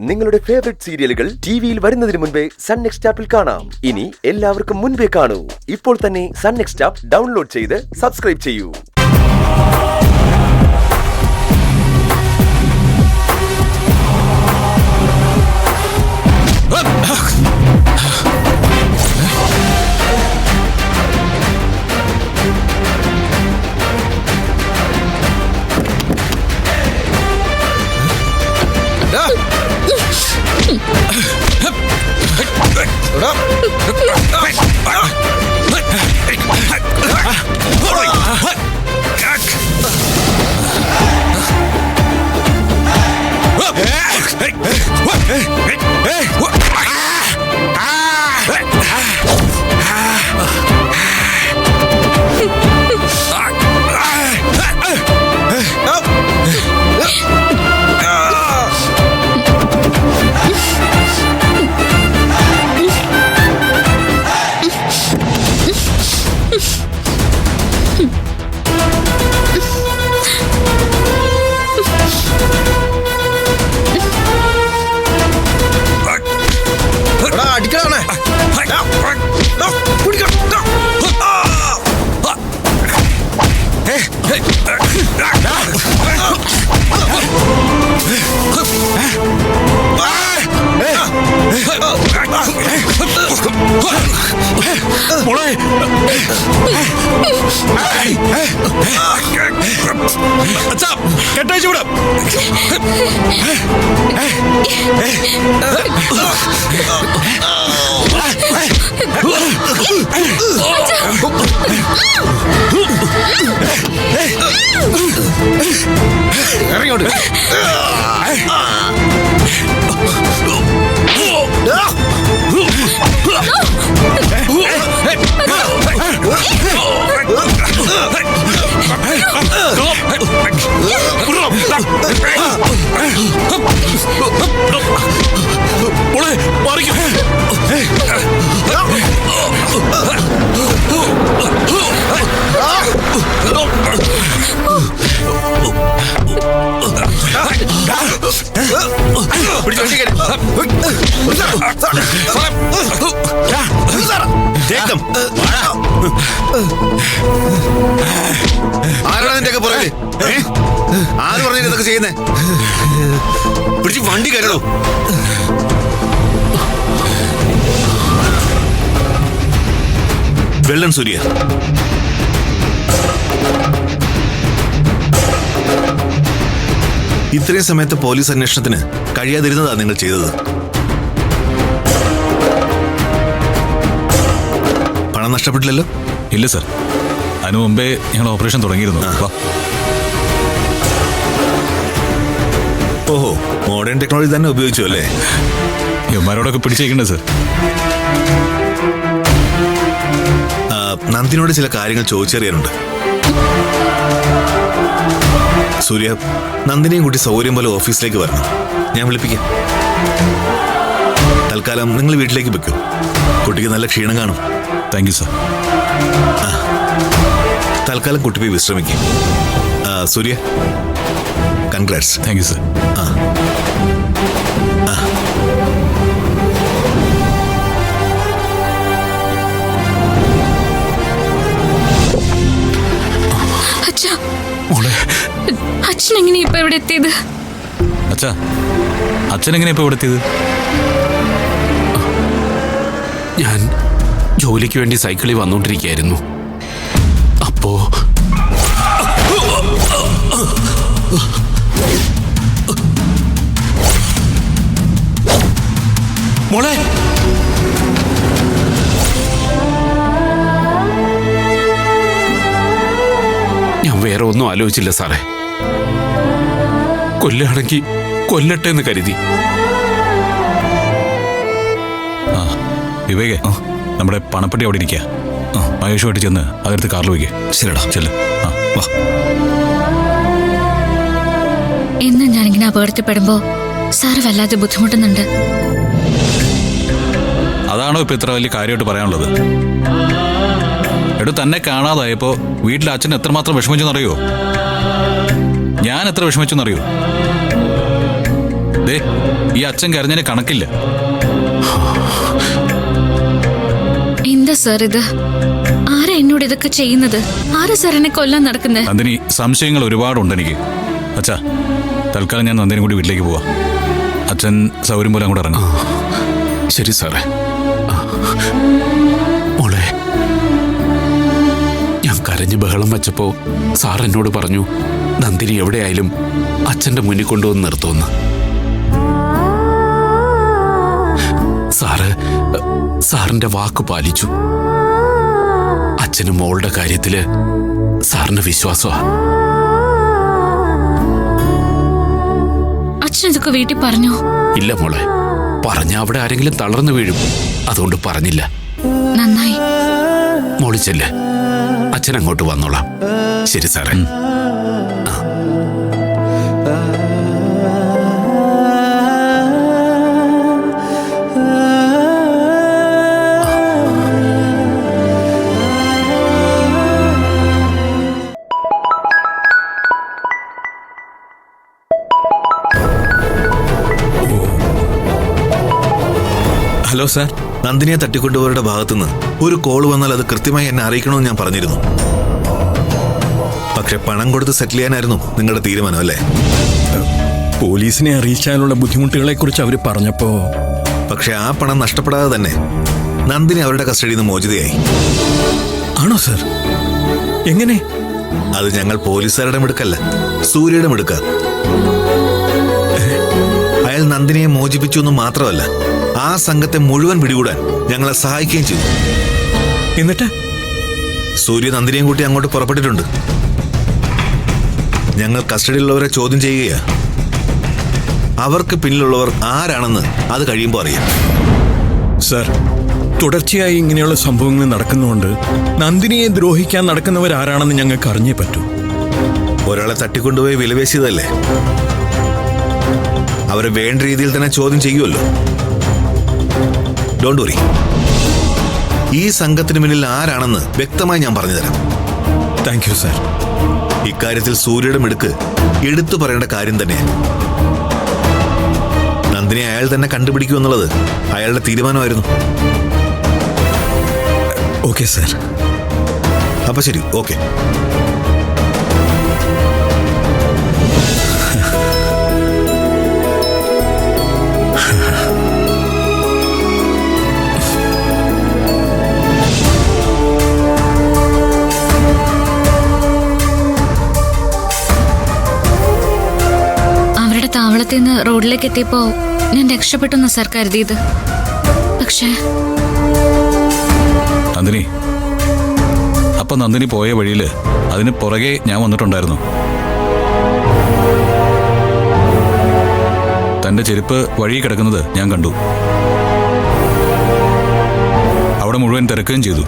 നിങ്ങളുടെ ഫേവറേറ്റ് സീരിയലുകൾ ടിവിയിൽ വരുന്നതിന് മുൻപേ സൺ നെക്സ്റ്റ് ആപ്പിൽ കാണാം. ഇനി എല്ലാവർക്കും മുൻപേ കാണൂ. ഇപ്പോൾ തന്നെ സൺ നെക്സ്റ്റ് ആപ്പ് ഡൗൺലോഡ് ചെയ്ത് സബ്സ്ക്രൈബ് ചെയ്യൂ. ആരാണ് നിന്റെ ഒക്കെ പുറകെ? ആര് പറഞ്ഞു ഇതൊക്കെ ചെയ്യുന്നേ? പിടിച്ച് വണ്ടി കയറോ? വെള്ളൻ സൂര്യ, ഇത്രയും സമയത്ത് പോലീസ് അന്വേഷണത്തിന് കഴിയാതിരുന്നതാണ് നിങ്ങൾ ചെയ്തത്. പണം നഷ്ടപ്പെട്ടില്ലല്ലോ? ഇല്ല സർ, അതിനു മുമ്പേ ഞങ്ങൾ ഓപ്പറേഷൻ തുടങ്ങിയിരുന്നു. ഓഹോ, മോഡേൺ ടെക്നോളജി തന്നെ ഉപയോഗിച്ചു അല്ലേ? ഇവന്മാരോടൊക്കെ പിടിച്ചേക്കണ്ടേ സർ? നന്ദിനോട് ചില കാര്യങ്ങൾ ചോദിച്ചറിയാനുണ്ട്. സൂര്യ, നന്ദിനെയും കൂട്ടി സൗകര്യം പോലെ ഓഫീസിലേക്ക് വരണം. ഞാൻ വിളിപ്പിക്കാം. തൽക്കാലം നിങ്ങൾ വീട്ടിലേക്ക് വെക്കൂ. കുട്ടിക്ക് നല്ല ക്ഷീണം കാണും. Thank you sir. തൽക്കാലം കുട്ടി പോയി വിശ്രമിക്കും. സൂര്യ, കൺഗ്രാറ്റ്സ്. Thank you sir. അച്ഛൻ എങ്ങനെയാ ഇപ്പൊ ഇവിടെ എത്തിയത്? അച്ഛൻ എങ്ങനെയാ ഇപ്പൊ ഇവിടെ എത്തിയത്? ഞാൻ ജോലിക്ക് വേണ്ടി സൈക്കിളിൽ വന്നോണ്ടിരിക്കുകയായിരുന്നു. അപ്പോ മോളെ, ഞാൻ വേറെ ഒന്നും ആലോചിച്ചില്ല സാറേ. കൊല്ലാണെങ്കിൽ കൊല്ലട്ടെ എന്ന് കരുതി. വിവേകേ, നമ്മുടെ പണപ്പെട്ടി അവിടെ ഇരിക്കുക. മഹേഷുമായിട്ട് ചെന്ന് അതെടുത്ത് കാറിൽ വയ്ക്കുക. ശരിടാ, ചെല്ല്. എന്നും ഞാനിങ്ങനെ അപകടത്തിൽപ്പെടുമ്പോ സാറ് വല്ലാതെ ബുദ്ധിമുട്ടുന്നുണ്ട്. അതാണോ ഇപ്പൊ ഇത്ര വലിയ കാര്യമായിട്ട് പറയാനുള്ളത്? എടോ, തന്നെ കാണാതായപ്പോ വീട്ടിലെ അച്ഛൻ എത്രമാത്രം വിഷമിച്ചെന്നറിയോ? ഞാൻ എത്ര വിഷമിച്ചെന്നറിയോ? ദേ ഈ അച്ഛൻ കരഞ്ഞതിന് കണക്കില്ല. എന്താ സാർ ഇത്? ആരാ എന്നോട് ഇതൊക്കെ ചെയ്യുന്നത്? ആരാ സാർ എന്നെ കൊല്ലാൻ നടക്കുന്നത്? നന്ദിനി, സംശയങ്ങൾ ഒരുപാടുണ്ട് എനിക്ക്. അച്ഛാ, തൽക്കാലം ഞാൻ നന്ദിനി കൂടി വീട്ടിലേക്ക് പോവാ. അച്ഛൻ സൗകര്യം പോലെ അങ്ങോട്ട് ഇറങ്ങും. ശരി സാറേ. മോളെ, ഞാൻ കരഞ്ഞ് ബഹളം വെച്ചപ്പോ സാർ എന്നോട് പറഞ്ഞു നന്ദിനി എവിടെയായാലും അച്ഛന്റെ മുന്നിൽ കൊണ്ടുവന്ന് നിർത്തുമെന്ന്. സാറിന്റെ വാക്ക് പാലിച്ചു. അച്ഛന് മോളുടെ കാര്യത്തില് സാറിന് വിശ്വാസമാ. അച്ഛൻ ഇതൊക്കെ വീട്ടിൽ പറഞ്ഞോ? ഇല്ല മോളെ, പറഞ്ഞ അവിടെ ആരെങ്കിലും തളർന്നു വീഴും, അതുകൊണ്ട് പറഞ്ഞില്ല. നന്നായി. മോളി ചെല്ല്, അച്ഛൻ അങ്ങോട്ട് വന്നോളാം. ശരി സാറേ. Hello sir. നന്ദിനിയെ തട്ടിക്കൊണ്ടുപോയവരുടെ ഭാഗത്തുനിന്ന് ഒരു കോൾ വന്നാൽ അത് കൃത്യമായി എന്നെ അറിയിക്കണമെന്ന് ഞാൻ പറഞ്ഞിരുന്നു. പക്ഷെ പണം കൊടുത്ത് സെറ്റിൽ ചെയ്യാനായിരുന്നു നിങ്ങളുടെ തീരുമാനം, അല്ലേ? പോലീസിനെ അറിയിച്ചാലുള്ള ബുദ്ധിമുട്ടുകളെ കുറിച്ച് അവർ പറഞ്ഞപ്പോ. പക്ഷെ ആ പണം നഷ്ടപ്പെടാതെ തന്നെ നന്ദിനി അവരുടെ കസ്റ്റഡിയിൽ നിന്ന് മോചിതയായി. ആണോ സാർ? എങ്ങനെ? അത് ഞങ്ങൾ പോലീസുകാരുടെ മിടുക്കല്ല, സൂര്യയുടെ മിടുക്ക. അയാൾ നന്ദിനിയെ മോചിപ്പിച്ചു എന്ന് മാത്രമല്ല, ആ സംഘത്തെ മുഴുവൻ പിടികൂടാൻ ഞങ്ങളെ സഹായിക്കുകയും ചെയ്തു. എന്നിട്ട് സൂര്യ നന്ദിനിയും കൂട്ടി അങ്ങോട്ട് പുറപ്പെട്ടിട്ടുണ്ട്. ഞങ്ങൾ കസ്റ്റഡിയിലുള്ളവരെ ചോദ്യം ചെയ്യുകയാ. അവർക്ക് പിന്നിലുള്ളവർ ആരാണെന്ന് അത് കഴിയുമ്പോൾ അറിയാം. സാർ, തുടർച്ചയായി ഇങ്ങനെയുള്ള സംഭവങ്ങൾ നടക്കുന്നതുകൊണ്ട് നന്ദിനിയെ ദ്രോഹിക്കാൻ നടക്കുന്നവരാരാണെന്ന് ഞങ്ങൾക്ക് അറിഞ്ഞേ പറ്റൂ. ഒരാളെ തട്ടിക്കൊണ്ടുപോയി വിലപേശിയതല്ലേ? അവരെ വേണ്ട രീതിയിൽ തന്നെ ചോദ്യം ചെയ്യുമല്ലോ. ഡോണ്ട് വറി, ഈ സംഘത്തിന് പിന്നിൽ ആരാണെന്ന് വ്യക്തമായി ഞാൻ പറഞ്ഞുതരാം. Thank you sir. ഇക്കാര്യത്തിൽ സൂര്യയുടെ മിടുക്ക് എടുത്തു പറയേണ്ട കാര്യം തന്നെയാണ്. നന്ദിനെ അയാൾ തന്നെ കണ്ടുപിടിക്കുമെന്നുള്ളത് അയാളുടെ തീരുമാനമായിരുന്നു. Okay sir. അപ്പൊ ശരി, ഓക്കെ. താവളത്തിൽ നിന്ന് റോഡിലേക്ക് എത്തിയപ്പോ ഞാൻ രക്ഷപ്പെട്ടെന്ന് സാർ കരുതിയത്. പക്ഷേ നന്ദിനി, അപ്പൊ നന്ദിനി പോയ വഴിയില് അതിന് പുറകെ ഞാൻ വന്നിട്ടുണ്ടായിരുന്നു. തന്റെ ചെരുപ്പ് വഴി കിടക്കുന്നത് ഞാൻ കണ്ടു. അവിടെ മുഴുവൻ തിരക്കുകയും ചെയ്തു.